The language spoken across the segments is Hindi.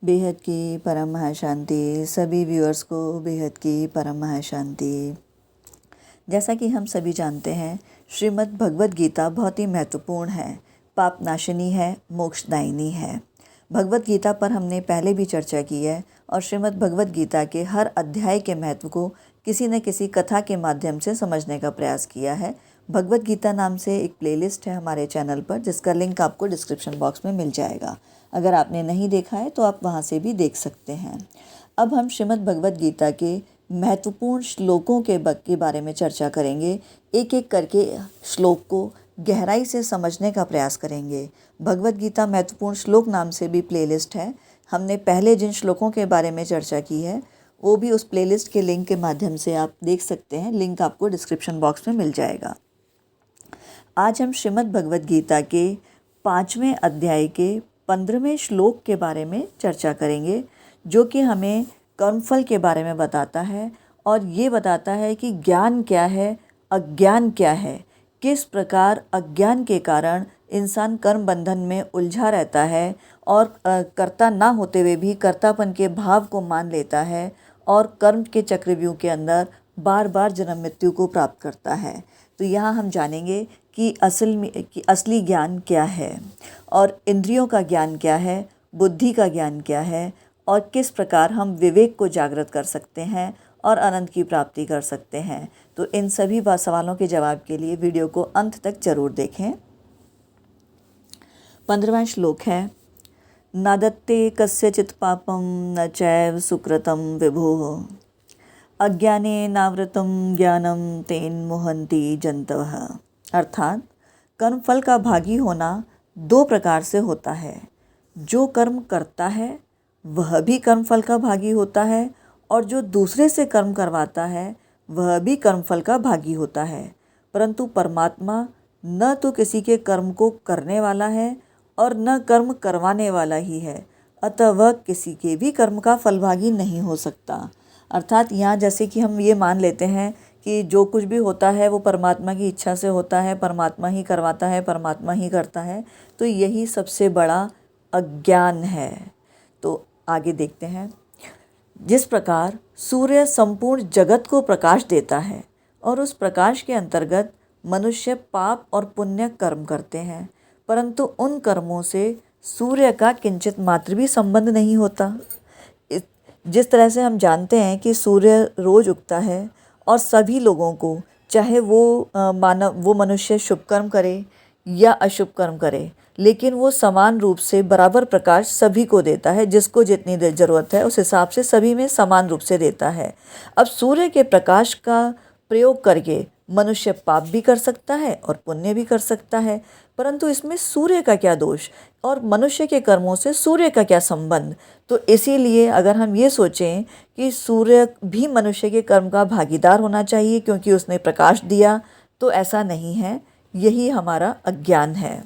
बेहद की परम महाशांति। सभी व्यूअर्स को बेहद की परम महाशांति। जैसा कि हम सभी जानते हैं, श्रीमद् भगवद गीता बहुत ही महत्वपूर्ण है, पाप नाशिनी है, मोक्षदायिनी है। भगवद गीता पर हमने पहले भी चर्चा की है और श्रीमद् भगवद गीता के हर अध्याय के महत्व को किसी न किसी कथा के माध्यम से समझने का प्रयास किया है। भगवद गीता नाम से एक प्लेलिस्ट है हमारे चैनल पर, जिसका लिंक आपको डिस्क्रिप्शन बॉक्स में मिल जाएगा। अगर आपने नहीं देखा है तो आप वहाँ से भी देख सकते हैं। अब हम श्रीमद् भगवद गीता के महत्वपूर्ण श्लोकों के बारे में चर्चा करेंगे। एक एक करके श्लोक को गहराई से समझने का प्रयास करेंगे। भगवद गीता महत्वपूर्ण श्लोक नाम से भी प्लेलिस्ट है। हमने पहले जिन श्लोकों के बारे में चर्चा की है वो भी उस प्लेलिस्ट के लिंक के माध्यम से आप देख सकते हैं। लिंक आपको डिस्क्रिप्शन बॉक्स में मिल जाएगा। आज हम श्रीमद् भगवद गीता के 5वें अध्याय के 15वें श्लोक के बारे में चर्चा करेंगे, जो कि हमें कर्मफल के बारे में बताता है और ये बताता है कि ज्ञान क्या है, अज्ञान क्या है, किस प्रकार अज्ञान के कारण इंसान कर्म बंधन में उलझा रहता है और कर्ता ना होते हुए भी कर्तापन के भाव को मान लेता है और कर्म के चक्रव्यूह के अंदर बार बार जन्म मृत्यु को प्राप्त करता है। तो यहाँ हम जानेंगे कि असली ज्ञान क्या है और इंद्रियों का ज्ञान क्या है, बुद्धि का ज्ञान क्या है और किस प्रकार हम विवेक को जागृत कर सकते हैं और अनंत की प्राप्ति कर सकते हैं। तो इन सभी सवालों के जवाब के लिए वीडियो को अंत तक जरूर देखें। 15वां श्लोक है, नादत्ते कस्यचित् पापं न चैव सुकृतं विभुः अज्ञाने नावृतं ज्ञानं तेन मोहन्ति जन्तवः। अर्थात कर्मफल का भागी होना दो प्रकार से होता है। जो कर्म करता है वह भी कर्मफल का भागी होता है और जो दूसरे से कर्म करवाता है वह भी कर्मफल का भागी होता है। परंतु परमात्मा न तो किसी के कर्म को करने वाला है और न कर्म करवाने वाला ही है, अतः वह किसी के भी कर्म का फलभागी नहीं हो सकता। अर्थात यहाँ जैसे कि हम ये मान लेते हैं कि जो कुछ भी होता है वो परमात्मा की इच्छा से होता है, परमात्मा ही करवाता है, परमात्मा ही करता है, तो यही सबसे बड़ा अज्ञान है। तो आगे देखते हैं। जिस प्रकार सूर्य संपूर्ण जगत को प्रकाश देता है और उस प्रकाश के अंतर्गत मनुष्य पाप और पुण्य कर्म करते हैं, परंतु उन कर्मों से सूर्य का किंचित मात्र भी संबंध नहीं होता। जिस तरह से हम जानते हैं कि सूर्य रोज उगता है और सभी लोगों को, चाहे वो मनुष्य शुभ कर्म करे या अशुभ कर्म करे, लेकिन वो समान रूप से बराबर प्रकाश सभी को देता है। जिसको जितनी ज़रूरत है उस हिसाब से सभी में समान रूप से देता है। अब सूर्य के प्रकाश का प्रयोग करके मनुष्य पाप भी कर सकता है और पुण्य भी कर सकता है, परंतु इसमें सूर्य का क्या दोष और मनुष्य के कर्मों से सूर्य का क्या संबंध। तो इसीलिए अगर हम ये सोचें कि सूर्य भी मनुष्य के कर्म का भागीदार होना चाहिए क्योंकि उसने प्रकाश दिया, तो ऐसा नहीं है। यही हमारा अज्ञान है।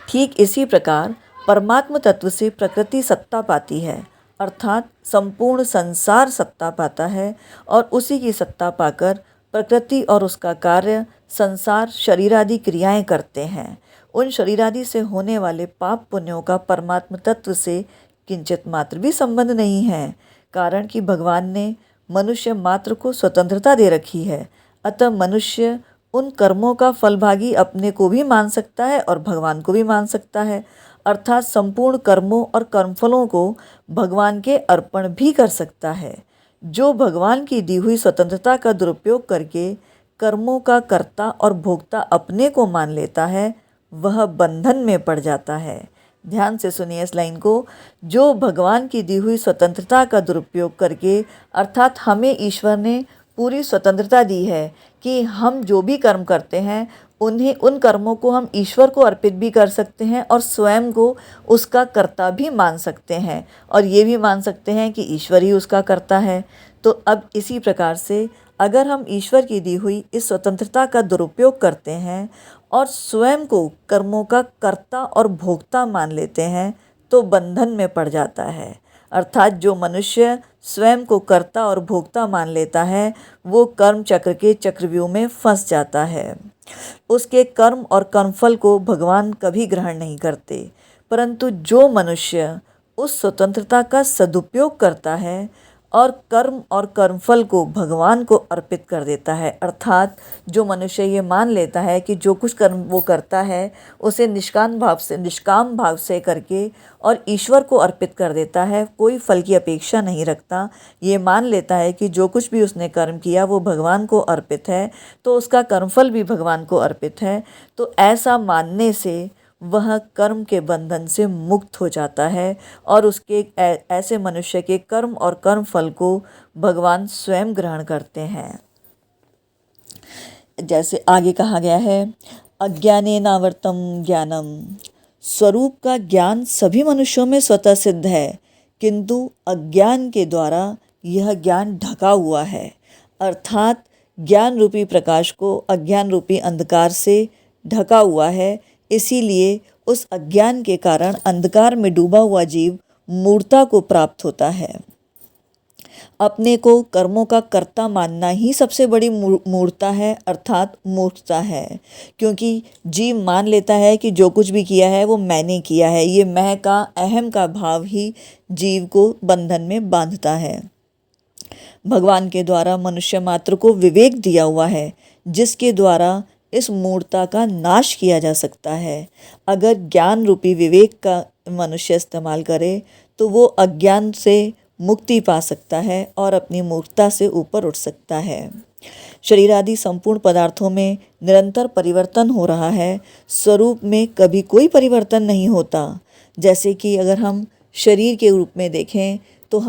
ठीक इसी प्रकार परमात्म तत्व से प्रकृति सत्ता पाती है, अर्थात संपूर्ण संसार सत्ता पाता है और उसी की सत्ता पाकर प्रकृति और उसका कार्य संसार शरीरादि क्रियाएं करते हैं। उन शरीरादि से होने वाले पाप पुण्यों का परमात्म तत्व से किंचित मात्र भी संबंध नहीं है, कारण कि भगवान ने मनुष्य मात्र को स्वतंत्रता दे रखी है। अतः मनुष्य उन कर्मों का फलभागी अपने को भी मान सकता है और भगवान को भी मान सकता है, अर्थात संपूर्ण कर्मों और कर्मफलों को भगवान के अर्पण भी कर सकता है। जो भगवान की दी हुई स्वतंत्रता का दुरुपयोग करके कर्मों का कर्ता और भोक्ता अपने को मान लेता है, वह बंधन में पड़ जाता है। ध्यान से सुनिए इस लाइन को। जो भगवान की दी हुई स्वतंत्रता का दुरुपयोग करके, अर्थात हमें ईश्वर ने पूरी स्वतंत्रता दी है कि हम जो भी कर्म करते हैं उन कर्मों को हम ईश्वर को अर्पित भी कर सकते हैं और स्वयं को उसका कर्ता भी मान सकते हैं और ये भी मान सकते हैं कि ईश्वर ही उसका कर्ता है। तो अब इसी प्रकार से अगर हम ईश्वर की दी हुई इस स्वतंत्रता का दुरुपयोग करते हैं और स्वयं को कर्मों का कर्ता और भोक्ता मान लेते हैं, तो बंधन में पड़ जाता है। अर्थात जो मनुष्य स्वयं को कर्ता और भोक्ता मान लेता है वो कर्म चक्र के चक्रव्यूह में फंस जाता है। उसके कर्म और कर्मफल को भगवान कभी ग्रहण नहीं करते, परंतु जो मनुष्य उस स्वतंत्रता का सदुपयोग करता है और कर्म और कर्मफल को भगवान को अर्पित कर देता है। अर्थात जो मनुष्य ये मान लेता है कि जो कुछ कर्म वो करता है उसे निष्काम भाव से करके और ईश्वर को अर्पित कर देता है, कोई फल की अपेक्षा नहीं रखता, ये मान लेता है कि जो कुछ भी उसने कर्म किया वो भगवान को अर्पित है, तो उसका कर्मफल भी भगवान को अर्पित है। तो ऐसा मानने से वह कर्म के बंधन से मुक्त हो जाता है और उसके ऐसे मनुष्य के कर्म और कर्म फल को भगवान स्वयं ग्रहण करते हैं। जैसे आगे कहा गया है, अज्ञानेनावर्तम ज्ञानम। स्वरूप का ज्ञान सभी मनुष्यों में स्वतः सिद्ध है, किंतु अज्ञान के द्वारा यह ज्ञान ढका हुआ है। अर्थात ज्ञान रूपी प्रकाश को अज्ञान रूपी अंधकार से ढका हुआ है, इसीलिए उस अज्ञान के कारण अंधकार में डूबा हुआ जीव मूर्ता को प्राप्त होता है। अपने को कर्मों का कर्ता मानना ही सबसे बड़ी मूर्ता है, अर्थात मूर्खता है, क्योंकि जीव मान लेता है कि जो कुछ भी किया है वो मैंने किया है। ये मैं का, अहम का भाव ही जीव को बंधन में बांधता है। भगवान के द्वारा मनुष्य मात्र को विवेक दिया हुआ है, जिसके द्वारा इस मूर्ता का नाश किया जा सकता है। अगर ज्ञान रूपी विवेक का मनुष्य इस्तेमाल करे तो वो अज्ञान से मुक्ति पा सकता है और अपनी मूर्खता से ऊपर उठ सकता है। शरीर आदि संपूर्ण पदार्थों में निरंतर परिवर्तन हो रहा है, स्वरूप में कभी कोई परिवर्तन नहीं होता। जैसे कि अगर हम शरीर के रूप में देखें तो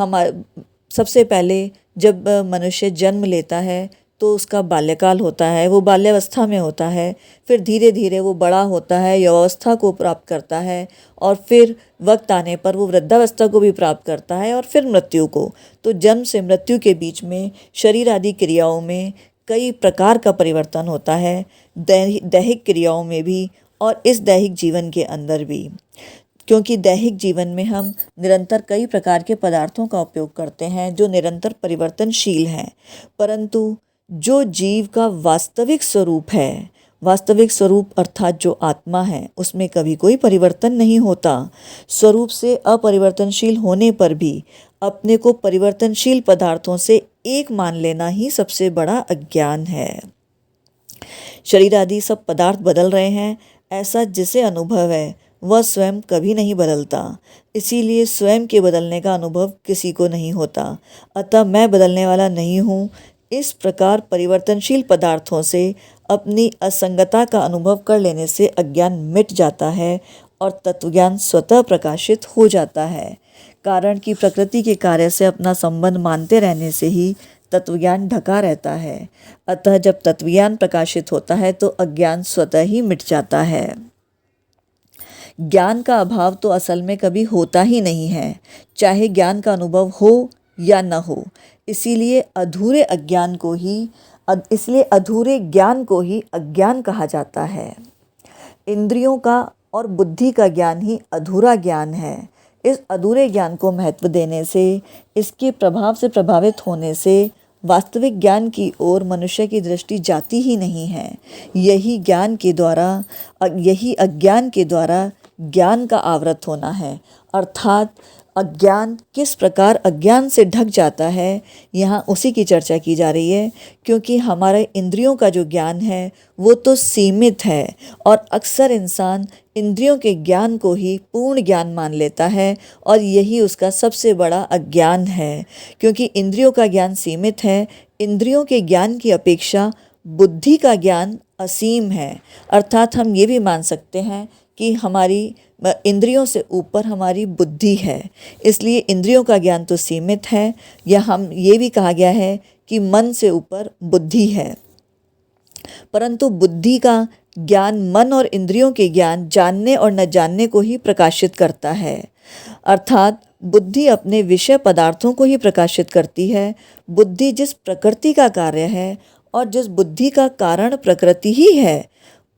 सबसे पहले जब मनुष्य जन्म लेता है तो उसका बाल्यकाल होता है, वो बाल्यावस्था में होता है, फिर धीरे धीरे वो बड़ा होता है, यौवस्था को प्राप्त करता है और फिर वक्त आने पर वो वृद्धावस्था को भी प्राप्त करता है और फिर मृत्यु को। तो जन्म से मृत्यु के बीच में शरीर आदि क्रियाओं में कई प्रकार का परिवर्तन होता है, दैहिक क्रियाओं में भी और इस दैहिक जीवन के अंदर भी, क्योंकि दैहिक जीवन में हम निरंतर कई प्रकार के पदार्थों का उपयोग करते हैं जो निरंतर परिवर्तनशील हैं, परंतु जो जीव का वास्तविक स्वरूप है, वास्तविक स्वरूप अर्थात जो आत्मा है, उसमें कभी कोई परिवर्तन नहीं होता। स्वरूप से अपरिवर्तनशील होने पर भी अपने को परिवर्तनशील पदार्थों से एक मान लेना ही सबसे बड़ा अज्ञान है। शरीर आदि सब पदार्थ बदल रहे हैं, ऐसा जिसे अनुभव है वह स्वयं कभी नहीं बदलता, इसीलिए स्वयं के बदलने का अनुभव किसी को नहीं होता। अतः मैं बदलने वाला नहीं हूँ, इस प्रकार परिवर्तनशील पदार्थों से अपनी असंगता का अनुभव कर लेने से अज्ञान मिट जाता है और तत्वज्ञान स्वतः प्रकाशित हो जाता है। कारण कि प्रकृति के कार्य से अपना संबंध मानते रहने से ही तत्वज्ञान ढका रहता है। अतः जब तत्वज्ञान प्रकाशित होता है तो अज्ञान स्वतः ही मिट जाता है। ज्ञान का अभाव तो असल में कभी होता ही नहीं है, चाहे ज्ञान का अनुभव हो या न हो। इसीलिए अधूरे ज्ञान को ही अज्ञान कहा जाता है। इंद्रियों का और बुद्धि का ज्ञान ही अधूरा ज्ञान है। इस अधूरे ज्ञान को महत्व देने से, इसके प्रभाव से प्रभावित होने से वास्तविक ज्ञान की ओर मनुष्य की दृष्टि जाती ही नहीं है। यही अज्ञान के द्वारा ज्ञान का आवृत होना है। अर्थात अज्ञान किस प्रकार अज्ञान से ढक जाता है, यहाँ उसी की चर्चा की जा रही है, क्योंकि हमारे इंद्रियों का जो ज्ञान है वो तो सीमित है और अक्सर इंसान इंद्रियों के ज्ञान को ही पूर्ण ज्ञान मान लेता है और यही उसका सबसे बड़ा अज्ञान है। क्योंकि इंद्रियों का ज्ञान सीमित है, इंद्रियों के ज्ञान की अपेक्षा बुद्धि का ज्ञान असीम है। अर्थात हम ये भी मान सकते हैं कि हमारी इंद्रियों से ऊपर हमारी बुद्धि है, इसलिए इंद्रियों का ज्ञान तो सीमित है, या हम ये भी कहा गया है कि मन से ऊपर बुद्धि है। परंतु बुद्धि का ज्ञान मन और इंद्रियों के ज्ञान जानने और न जानने को ही प्रकाशित करता है। अर्थात बुद्धि अपने विषय पदार्थों को ही प्रकाशित करती है। बुद्धि जिस प्रकृति का कार्य है और जिस बुद्धि का कारण प्रकृति ही है,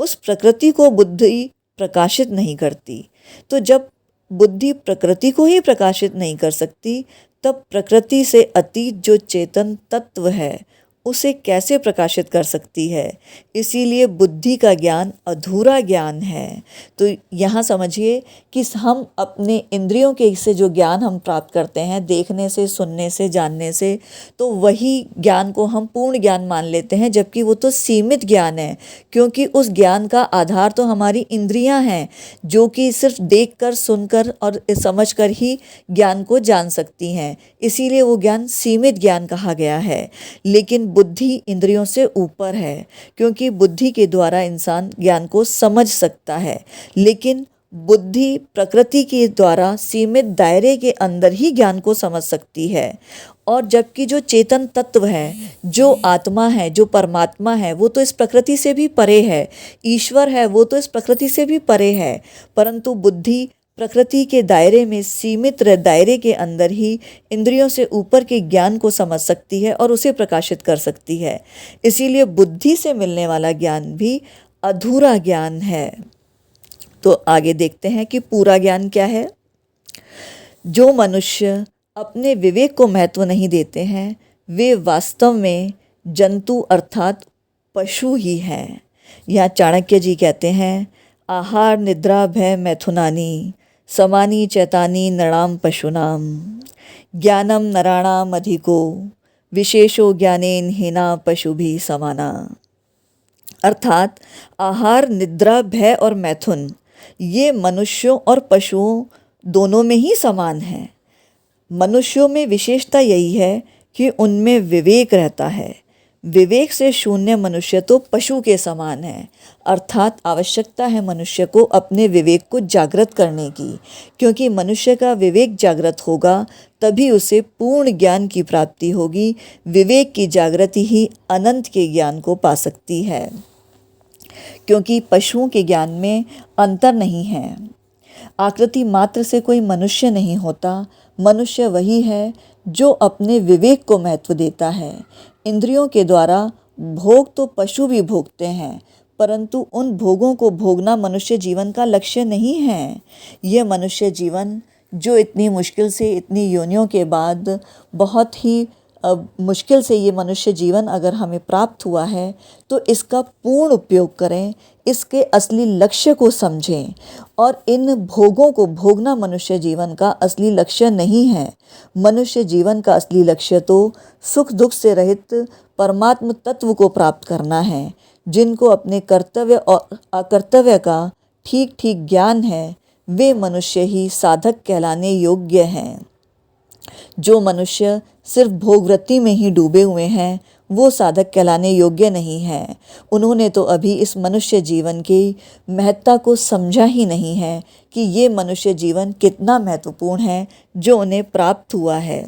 उस प्रकृति को बुद्धि प्रकाशित नहीं करती। तो जब बुद्धि प्रकृति को ही प्रकाशित नहीं कर सकती, तब प्रकृति से अतीत जो चेतन तत्व है उसे कैसे प्रकाशित कर सकती है। इसीलिए बुद्धि का ज्ञान अधूरा ज्ञान है। तो यहाँ समझिए कि हम अपने इंद्रियों के से जो ज्ञान हम प्राप्त करते हैं, देखने से, सुनने से, जानने से, तो वही ज्ञान को हम पूर्ण ज्ञान मान लेते हैं, जबकि वो तो सीमित ज्ञान है। क्योंकि उस ज्ञान का आधार तो हमारी इंद्रियां हैं, जो कि सिर्फ देखकर, सुनकर और समझकर ही ज्ञान को जान सकती हैं। इसीलिए वो ज्ञान सीमित ज्ञान कहा गया है। लेकिन बुद्धि इंद्रियों से ऊपर है, क्योंकि बुद्धि के द्वारा इंसान ज्ञान को समझ सकता है। लेकिन बुद्धि प्रकृति के द्वारा सीमित दायरे के अंदर ही ज्ञान को समझ सकती है। और जबकि जो चेतन तत्व है, जो आत्मा है, जो परमात्मा है, वो तो इस प्रकृति से भी परे है। ईश्वर है, वो तो इस प्रकृति से भी परे है। परंतु बुद्धि प्रकृति के दायरे में, सीमित दायरे के अंदर ही इंद्रियों से ऊपर के ज्ञान को समझ सकती है और उसे प्रकाशित कर सकती है। इसीलिए बुद्धि से मिलने वाला ज्ञान भी अधूरा ज्ञान है। तो आगे देखते हैं कि पूरा ज्ञान क्या है। जो मनुष्य अपने विवेक को महत्व नहीं देते हैं, वे वास्तव में जंतु अर्थात पशु ही हैं। यहाँ चाणक्य जी कहते हैं, आहार निद्रा भय मैथुनानि समानी चैतानी नृणाम पशूनाम ज्ञानम नराणाम अधिको विशेषो ज्ञानेन हीना पशु भी समाना। अर्थात आहार, निद्रा, भय और मैथुन ये मनुष्यों और पशुओं दोनों में ही समान हैं। मनुष्यों में विशेषता यही है कि उनमें विवेक रहता है। विवेक से शून्य मनुष्य तो पशु के समान है। अर्थात आवश्यकता है मनुष्य को अपने विवेक को जागृत करने की, क्योंकि मनुष्य का विवेक जागृत होगा तभी उसे पूर्ण ज्ञान की प्राप्ति होगी। विवेक की जागृति ही अनंत के ज्ञान को पा सकती है, क्योंकि पशुओं के ज्ञान में अंतर नहीं है। आकृति मात्र से कोई मनुष्य नहीं होता। मनुष्य वही है जो अपने विवेक को महत्व देता है। इंद्रियों के द्वारा भोग तो पशु भी भोगते हैं, परंतु उन भोगों को भोगना मनुष्य जीवन का लक्ष्य नहीं है। यह मनुष्य जीवन जो इतनी मुश्किल से, इतनी योनियों के बाद बहुत ही मुश्किल से ये मनुष्य जीवन अगर हमें प्राप्त हुआ है, तो इसका पूर्ण उपयोग करें, इसके असली लक्ष्य को समझें। और इन भोगों को भोगना मनुष्य जीवन का असली लक्ष्य नहीं है। मनुष्य जीवन का असली लक्ष्य तो सुख दुख से रहित परमात्म तत्व को प्राप्त करना है। जिनको अपने कर्तव्य और अकर्तव्य का ठीक ठीक ज्ञान है, वे मनुष्य ही साधक कहलाने योग्य हैं। जो मनुष्य सिर्फ भोगवृत्ति में ही डूबे हुए हैं, वो साधक कहलाने योग्य नहीं हैं। उन्होंने तो अभी इस मनुष्य जीवन की महत्ता को समझा ही नहीं है कि ये मनुष्य जीवन कितना महत्वपूर्ण है जो उन्हें प्राप्त हुआ है।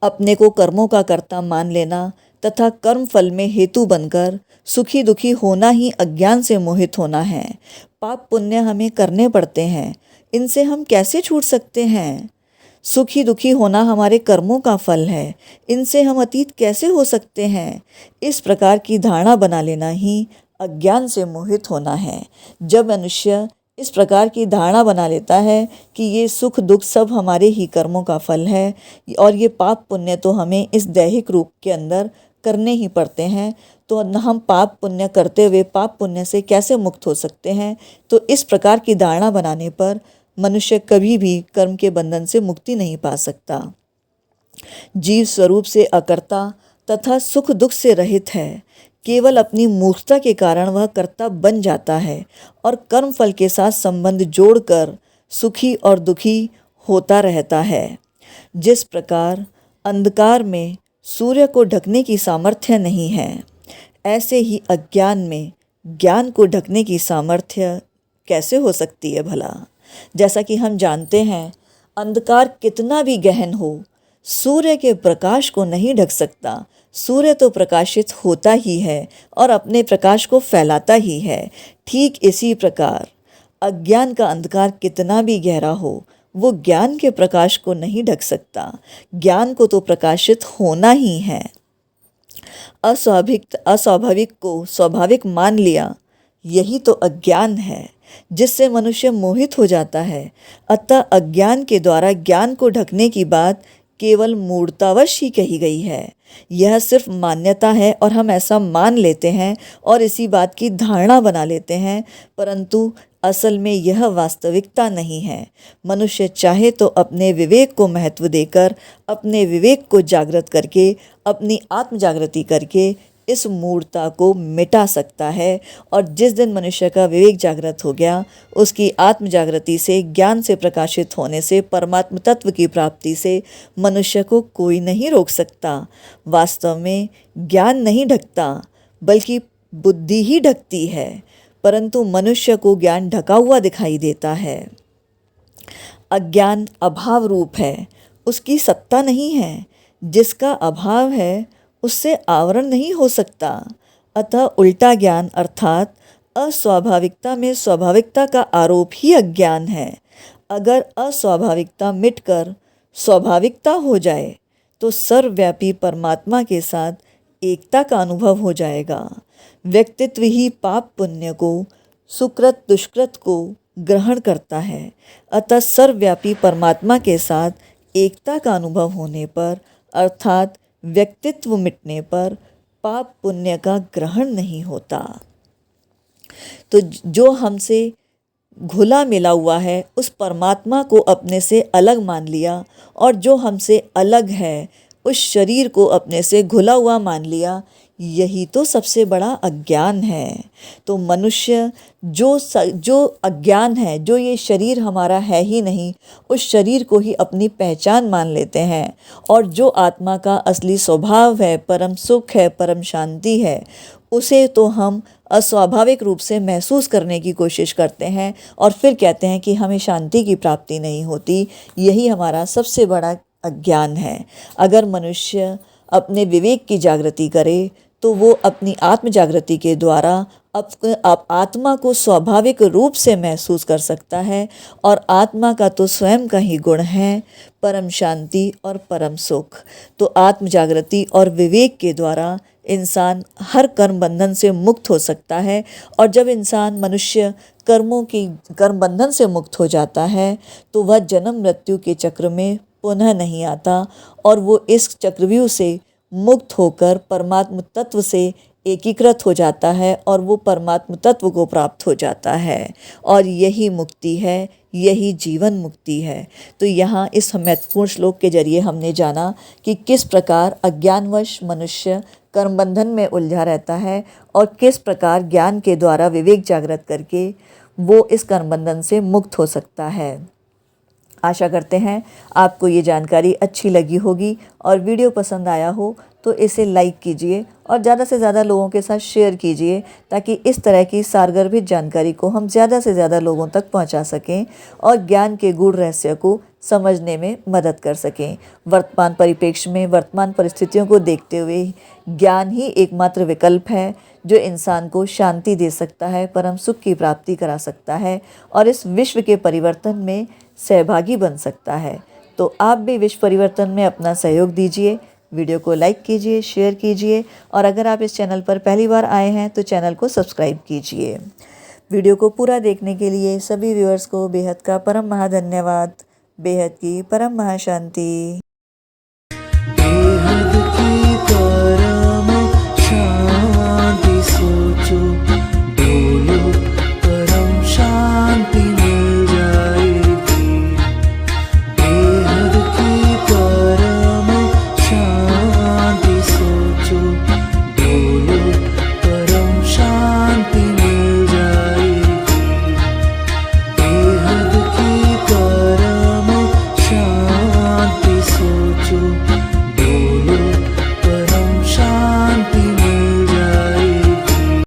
अपने को कर्मों का कर्ता मान लेना तथा कर्म फल में हेतु बनकर सुखी दुखी होना ही अज्ञान से मोहित होना है। पाप पुण्य हमें करने पड़ते हैं, इनसे हम कैसे छूट सकते हैं। सुखी दुखी होना हमारे कर्मों का फल है, इनसे हम अतीत कैसे हो सकते हैं। इस प्रकार की धारणा बना लेना ही अज्ञान से मोहित होना है। जब मनुष्य इस प्रकार की धारणा बना लेता है कि ये सुख दुख सब हमारे ही कर्मों का फल है और ये पाप पुण्य तो हमें इस दैहिक रूप के अंदर करने ही पड़ते हैं, तो हम पाप पुण्य करते हुए पाप पुण्य से कैसे मुक्त हो सकते हैं। तो इस प्रकार की धारणा बनाने पर मनुष्य कभी भी कर्म के बंधन से मुक्ति नहीं पा सकता। जीव स्वरूप से अकर्ता तथा सुख दुख से रहित है। केवल अपनी मूर्खता के कारण वह कर्ता बन जाता है और कर्म फल के साथ संबंध जोड़कर सुखी और दुखी होता रहता है। जिस प्रकार अंधकार में सूर्य को ढकने की सामर्थ्य नहीं है, ऐसे ही अज्ञान में ज्ञान को ढकने की सामर्थ्य कैसे हो सकती है भला। जैसा कि हम जानते हैं, अंधकार कितना भी गहन हो, सूर्य के प्रकाश को नहीं ढक सकता। सूर्य तो प्रकाशित होता ही है और अपने प्रकाश को फैलाता ही है। ठीक इसी प्रकार अज्ञान का अंधकार कितना भी गहरा हो, वो ज्ञान के प्रकाश को नहीं ढक सकता। ज्ञान को तो प्रकाशित होना ही है। अस्वाभाविक को स्वाभाविक मान लिया, यही तो अज्ञान है जिससे मनुष्य मोहित हो जाता है। अतः अज्ञान के द्वारा ज्ञान को ढकने की बात केवल मूर्तावश ही कही गई है। यह सिर्फ मान्यता है और हम ऐसा मान लेते हैं और इसी बात की धारणा बना लेते हैं, परंतु असल में यह वास्तविकता नहीं है। मनुष्य चाहे तो अपने विवेक को महत्व देकर, अपने विवेक को जागृत करके, अपनी आत्म जागृति करके इस मूर्ता को मिटा सकता है। और जिस दिन मनुष्य का विवेक जागृत हो गया, उसकी आत्म जागृति से, ज्ञान से प्रकाशित होने से, परमात्म तत्व की प्राप्ति से मनुष्य को कोई नहीं रोक सकता। वास्तव में ज्ञान नहीं ढकता, बल्कि बुद्धि ही ढकती है, परंतु मनुष्य को ज्ञान ढका हुआ दिखाई देता है। अज्ञान अभाव रूप है, उसकी सत्ता नहीं है। जिसका अभाव है उससे आवरण नहीं हो सकता। अतः उल्टा ज्ञान अर्थात अस्वाभाविकता में स्वाभाविकता का आरोप ही अज्ञान है। अगर अस्वाभाविकता मिटकर स्वाभाविकता हो जाए तो सर्वव्यापी परमात्मा के साथ एकता का अनुभव हो जाएगा। व्यक्तित्व ही पाप पुण्य को, सुकृत दुष्कृत को ग्रहण करता है। अतः सर्वव्यापी परमात्मा के साथ एकता का अनुभव होने पर अर्थात व्यक्तित्व मिटने पर पाप पुण्य का ग्रहण नहीं होता। तो जो हमसे घुला मिला हुआ है उस परमात्मा को अपने से अलग मान लिया, और जो हमसे अलग है उस शरीर को अपने से घुला हुआ मान लिया, यही तो सबसे बड़ा अज्ञान है। तो मनुष्य जो अज्ञान है, जो ये शरीर हमारा है ही नहीं, उस शरीर को ही अपनी पहचान मान लेते हैं। और जो आत्मा का असली स्वभाव है, परम सुख है, परम शांति है, उसे तो हम अस्वाभाविक रूप से महसूस करने की कोशिश करते हैं और फिर कहते हैं कि हमें शांति की प्राप्ति नहीं होती। यही हमारा सबसे बड़ा अज्ञान है। अगर मनुष्य अपने विवेक की जागृति करे तो वो अपनी आत्म जागृति के द्वारा आत्मा को स्वाभाविक रूप से महसूस कर सकता है। और आत्मा का तो स्वयं का ही गुण है परम शांति और परम सुख। तो आत्म जागृति और विवेक के द्वारा इंसान हर कर्म बंधन से मुक्त हो सकता है। और जब मनुष्य कर्म बंधन से मुक्त हो जाता है तो वह जन्म मृत्यु के चक्र में पुनः नहीं आता, और वो इस चक्रव्यूह से मुक्त होकर परमात्म तत्व से एकीकृत हो जाता है और वो परमात्म तत्व को प्राप्त हो जाता है। और यही मुक्ति है, यही जीवन मुक्ति है। तो यहाँ इस महत्वपूर्ण श्लोक के जरिए हमने जाना कि किस प्रकार अज्ञानवश मनुष्य कर्मबंधन में उलझा रहता है और किस प्रकार ज्ञान के द्वारा विवेक जागृत करके वो इस कर्मबंधन से मुक्त हो सकता है। आशा करते हैं आपको ये जानकारी अच्छी लगी होगी, और वीडियो पसंद आया हो तो इसे लाइक कीजिए और ज़्यादा से ज़्यादा लोगों के साथ शेयर कीजिए, ताकि इस तरह की सारगर्भित जानकारी को हम ज़्यादा से ज़्यादा लोगों तक पहुंचा सकें और ज्ञान के गूढ़ रहस्य को समझने में मदद कर सकें। वर्तमान परिप्रेक्ष्य में, वर्तमान परिस्थितियों को देखते हुए ज्ञान ही एकमात्र विकल्प है जो इंसान को शांति दे सकता है, परम सुख की प्राप्ति करा सकता है और इस विश्व के परिवर्तन में सहभागी बन सकता है। तो आप भी विश्व परिवर्तन में अपना सहयोग दीजिए। वीडियो को लाइक कीजिए, शेयर कीजिए, और अगर आप इस चैनल पर पहली बार आए हैं तो चैनल को सब्सक्राइब कीजिए। वीडियो को पूरा देखने के लिए सभी व्यूअर्स को बेहद का परम महाधन्यवाद। बेहद की परम महाशांति।